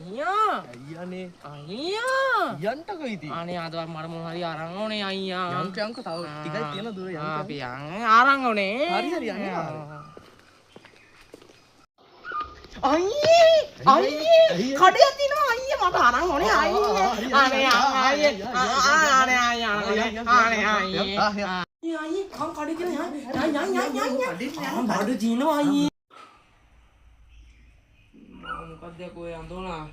අයියා අයියානේ අයියා යන්ටකෝ ඉතින් අනේ අද මට මොන හරි අරන් ඕනේ අයියා යන්ක තව ටිකයි තියෙන දුර යන්ක අපි යන් අරන් ඕනේ හරි හරි යන්නේ අයියේ කඩේ තිනවා අයියේ මට අරන් ඕනේ අයියේ අනේ අයියේ අනේ අයියේ අයියේ කම් කඩේ තිනවා බඩු දිනවා අයියේ මොකක්ද කොයි අඳෝනා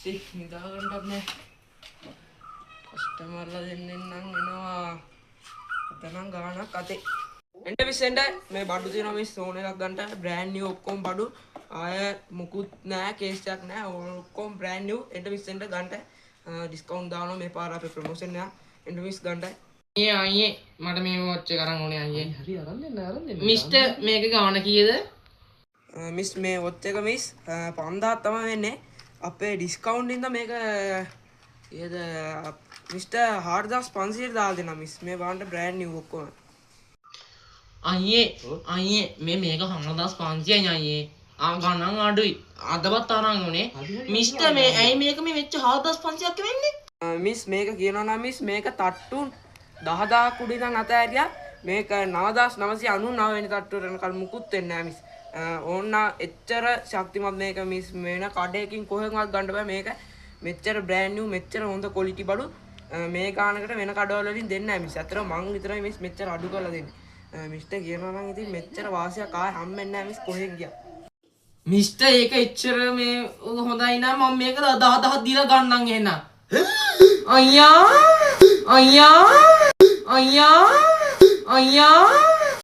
සික් නිදා ගන්නත් නෑ කස්ටමර්ලා දෙන්නෙන් නම් එනවා අතනම් ගානක් අතේ එන්න විසෙන්ඩ මේ බඩු තියෙනවා මිස් ඕන එකක් ගන්නට බ්‍රෑන්ඩ් නිව් ඔක්කොම බඩු ආය මුකුත් නෑ කේස් එකක් නෑ ඔක්කොම බ්‍රෑන්ඩ් නිව් එන්න විසෙන්ඩ ගන්නට ඩිස්කවුන්ට් දානවා මේ පාර අපේ ප්‍රොමෝෂන් එක එන්න මිස් ගන්නට අයියේ මට මේ වොච් එක අරන් ඕනේ අයියේ හරි අරන් දෙන්න මිස්ටර් මේක ගාන කීයද මිස් මේ වොච් එක මිස් 5000 තමයි වෙන්නේ අපේ ඩිස්කවුන්ට් ඉඳන් මේක ඒද මිස්ටර් 4500 දාලා දෙනවා මිස් මේ වන්ට බ්‍රෑන්ඩ් නිව් ඔක්කොම අයියේ මේක 4500යි අයියේ ගණන් අඩුයි අදවත් අරන් උනේ මිස්ටර් මේ ඇයි මේක මේ වෙච්ච 4500ක් වෙන්නේ මිස් මේක කියනවා නම් මිස් මේක තට්ටු 10000ක් උඩ ඉඳන් අතෑරියා මේක 9999 වෙනි තට්ටුවට යනකල් මුකුත් වෙන්නේ නැහැ මිස් ඕන්න එච්චර ශක්තිමත් මේක මිස් වෙන කඩේකින් කොහෙන්වත් ගන්න බෑ මේක මෙච්චර බ්‍රෑන්ඩ් නිව් මෙච්චර හොඳ ක්වොලිටි බඩු මේ ගානකට වෙන කඩවල වලින් දෙන්නේ නැහැ මිස්. අතර මං විතරයි මිස් මෙච්චර අඩු කරලා දෙන්නේ. මිස්ටර් කියනවා නම් ඉතින් මෙච්චර වාසියක් ආයෙ හම්බෙන්නේ නැහැ මිස් කොහෙන් ගියා. මිස්ටර් ඒක එච්චර මේ හොඳයි නෑ මම මේක 10,000ක් දීලා ගන්නම් එහෙනම්. අයියා